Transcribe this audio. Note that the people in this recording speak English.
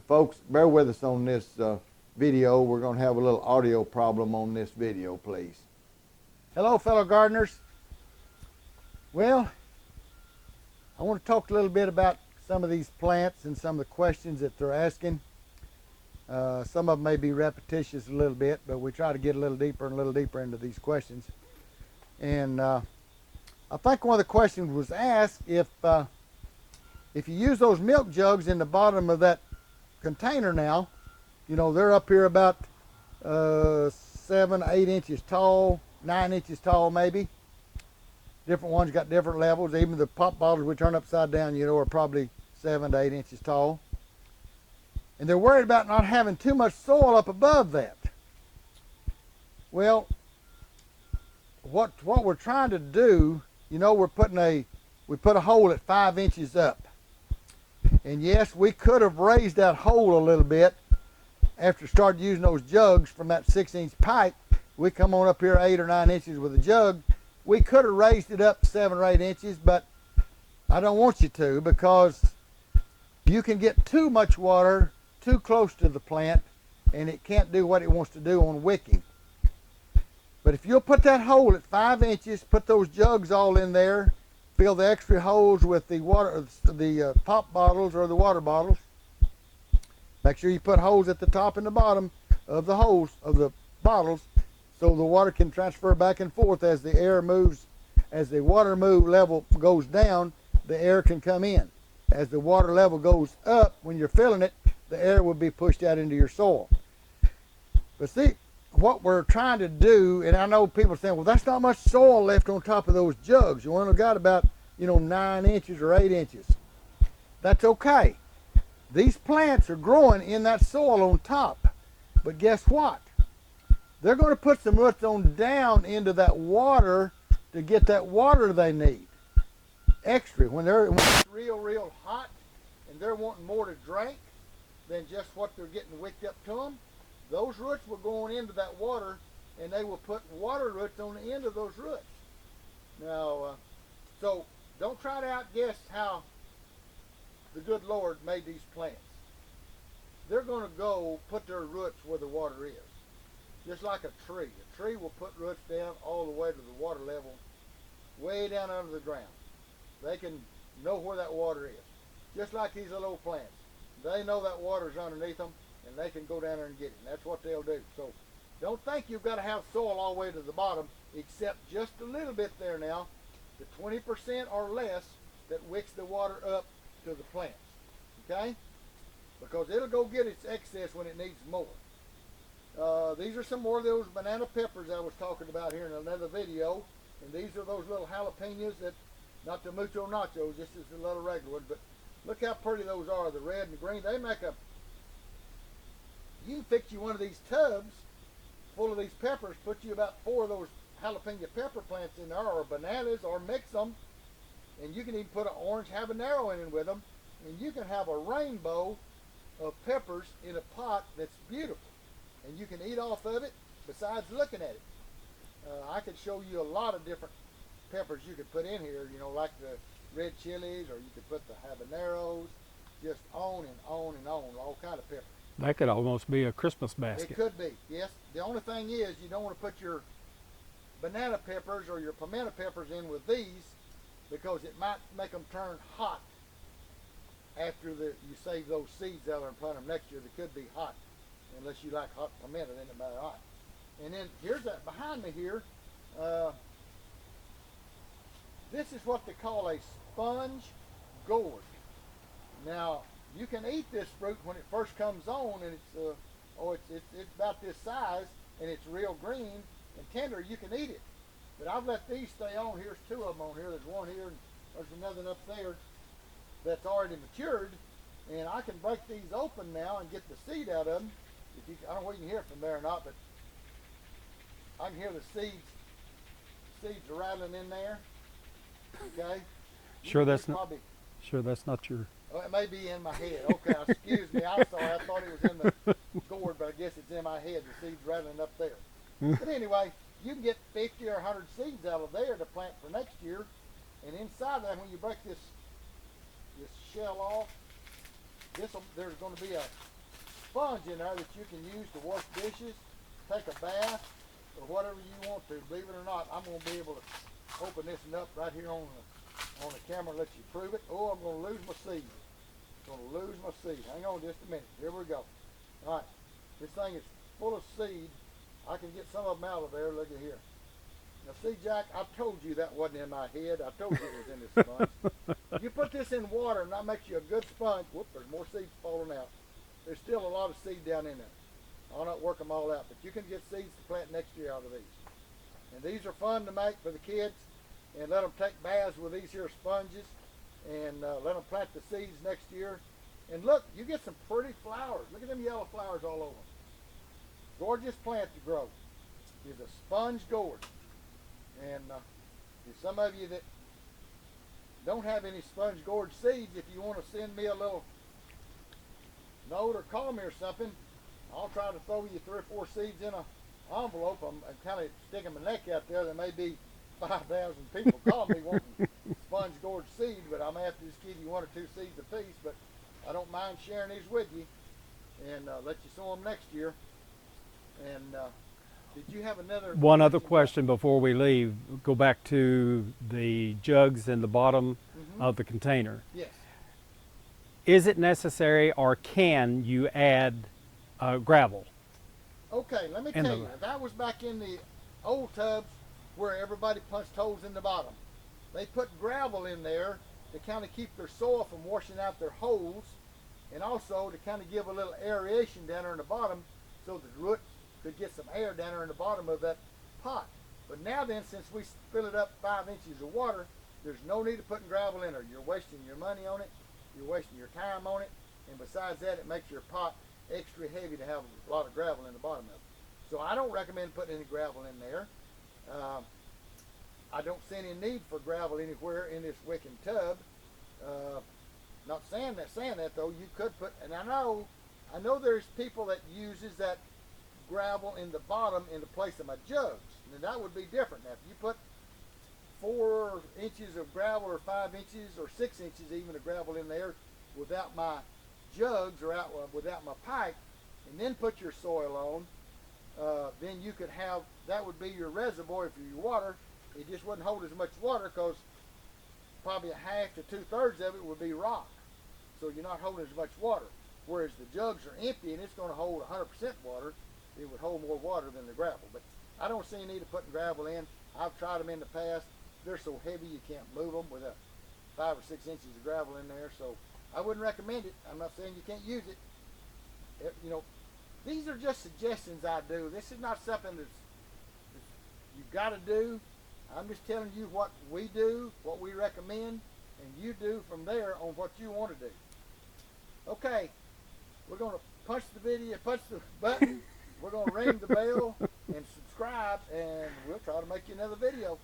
Folks, bear with us on this video. We're going to have a little audio problem on this video, please. Hello, fellow gardeners. Well, I want to talk a little bit about some of these plants and some of the questions that they're asking. Some of them may be repetitious a little bit, but we try to get a little deeper and a little deeper into these questions. And I think one of the questions was asked if you use those milk jugs in the bottom of that container now, you know, they're up here about 7, 8 inches tall, 9 inches tall maybe. Different ones got different levels. Even the pop bottles we turn upside down, you know, are probably 7 to 8 inches tall. And they're worried about not having too much soil up above that. Well, what we're trying to do, you know, we put a hole at 5 inches up. And yes, we could have raised that hole a little bit after started using those jugs from that 6-inch pipe. We come on up here 8 or 9 inches with a jug. We could have raised it up 7 or 8 inches, but I don't want you to, because you can get too much water too close to the plant and it can't do what it wants to do on wicking. But if you'll put that hole at 5 inches, put those jugs all in there, fill the extra holes with the water, the pop bottles or the water bottles. Make sure you put holes at the top and the bottom of the holes of the bottles so the water can transfer back and forth as the air moves. As the water level goes down, the air can come in. As the water level goes up, when you're filling it, the air will be pushed out into your soil. But see, what we're trying to do, and I know people saying, well, that's not much soil left on top of those jugs. You only got about, 9 inches or 8 inches. That's okay. These plants are growing in that soil on top. But guess what? They're going to put some roots on down into that water to get that water they need. Extra. When it's real hot and they're wanting more to drink than just what they're getting wicked up to them, those roots will go on into that water and they will put water roots on the end of those roots. Now, so don't try to outguess how the good Lord made these plants. They're going to go put their roots where the water is. Just like a tree. A tree will put roots down all the way to the water level, way down under the ground. They can know where that water is. Just like these little plants. They know that water's underneath them, and they can go down there and get it. And that's what they'll do. So don't think you've got to have soil all the way to the bottom, except just a little bit there now, the 20% or less that wicks the water up to the plants. Okay? Because it'll go get its excess when it needs more. These are some more of those banana peppers I was talking about here in another video. And these are those little jalapenos that, not the mucho nachos, this is the little regular one, but look how pretty those are, the red and the green. They make you can fix you one of these tubs full of these peppers, put you about 4 of those jalapeno pepper plants in there, or bananas, or mix them, and you can even put an orange habanero in with them, and you can have a rainbow of peppers in a pot that's beautiful, and you can eat off of it besides looking at it. I could show you a lot of different peppers you could put in here, like the red chilies, or you could put the habaneros, just on and on and on, all kind of peppers. That could almost be a Christmas basket. It could be, yes. The only thing is, you don't want to put your banana peppers or your pimento peppers in with these, because it might make them turn hot after you save those seeds out and plant them next year. They could be hot, unless you like hot pimento, then it might hot. And then here's that behind me here. This is what they call a sponge gourd. Now, you can eat this fruit when it first comes on, and it's about this size, and it's real green and tender. You can eat it. But I've let these stay on. Here's 2 of them on here. There's one here, and there's another up there that's already matured. And I can break these open now and get the seed out of them. I don't know if you can hear it from there or not, but I can hear the seeds are rattling in there. Okay. Sure that's not your. Oh, it may be in my head. Okay, excuse me. I'm sorry. I thought it was in the gourd, but I guess it's in my head. The seeds rattling up there. But anyway, you can get 50 or 100 seeds out of there to plant for next year. And inside of that, when you break this shell off, there's going to be a sponge in there that you can use to wash dishes, take a bath, or whatever you want to. Believe it or not, I'm going to be able to open this up right here on the camera and let you prove it. Oh, I'm going to lose my seed. I'm going to lose my seed. Hang on just a minute. Here we go. All right. This thing is full of seed. I can get some of them out of there. Look at here. Now see, Jack, I told you that wasn't in my head. I told you it was in this sponge. You put this in water and that makes you a good sponge. Whoop, there's more seeds falling out. There's still a lot of seed down in there. I'll not work them all out, but you can get seeds to plant next year out of these. And these are fun to make for the kids, and let them take baths with these here sponges, and let them plant the seeds next year. And look, you get some pretty flowers. Look at them yellow flowers all over. Gorgeous plant to grow. Is a sponge gourd. And there's some of you that don't have any sponge gourd seeds, if you want to send me a little note or call me or something, I'll try to throw you 3 or 4 seeds in an envelope. I'm kind of sticking my neck out there. There may be 5,000 people call me wanting sponge gourd seed, but I'm going to have to just give you 1 or 2 seeds apiece. But I don't mind sharing these with you and let you sow them next year. And did you have another One other question before we leave. Go back to the jugs in the bottom of the container. Yes. Is it necessary, or can you add gravel? Okay, let me tell you. That was back in the old tubs where everybody punched holes in the bottom. They put gravel in there to kind of keep their soil from washing out their holes, and also to kind of give a little aeration down there in the bottom so the roots could get some air down there in the bottom of that pot. But now then, since we fill it up 5 inches of water, there's no need of putting gravel in there. You're wasting your money on it, you're wasting your time on it, and besides that, it makes your pot extra heavy to have a lot of gravel in the bottom of it. So I don't recommend putting any gravel in there. I don't see any need for gravel anywhere in this wicking tub. Not saying that though, you could put, and I know there's people that uses that gravel in the bottom in the place of my jugs, and that would be different. Now if you put 4 inches of gravel or 5 inches or 6 inches even of gravel in there without my jugs or without my pipe, and then put your soil on, then you could have, that would be your reservoir for your water. It just wouldn't hold as much water because probably a half to 2/3 of it would be rock, so you're not holding as much water. Whereas the jugs are empty and it's going to hold 100% water, it would hold more water than the gravel. But I don't see any need of putting gravel in. I've tried them in the past. They're so heavy you can't move them with a 5 or 6 inches of gravel in there. So I wouldn't recommend it. I'm not saying you can't use it. You know, these are just suggestions I do. This is not something that's you've got to do. I'm just telling you what we do, what we recommend, and you do from there on what you want to do. Okay, we're going to punch the button. We're going to ring the bell and subscribe, and we'll try to make you another video.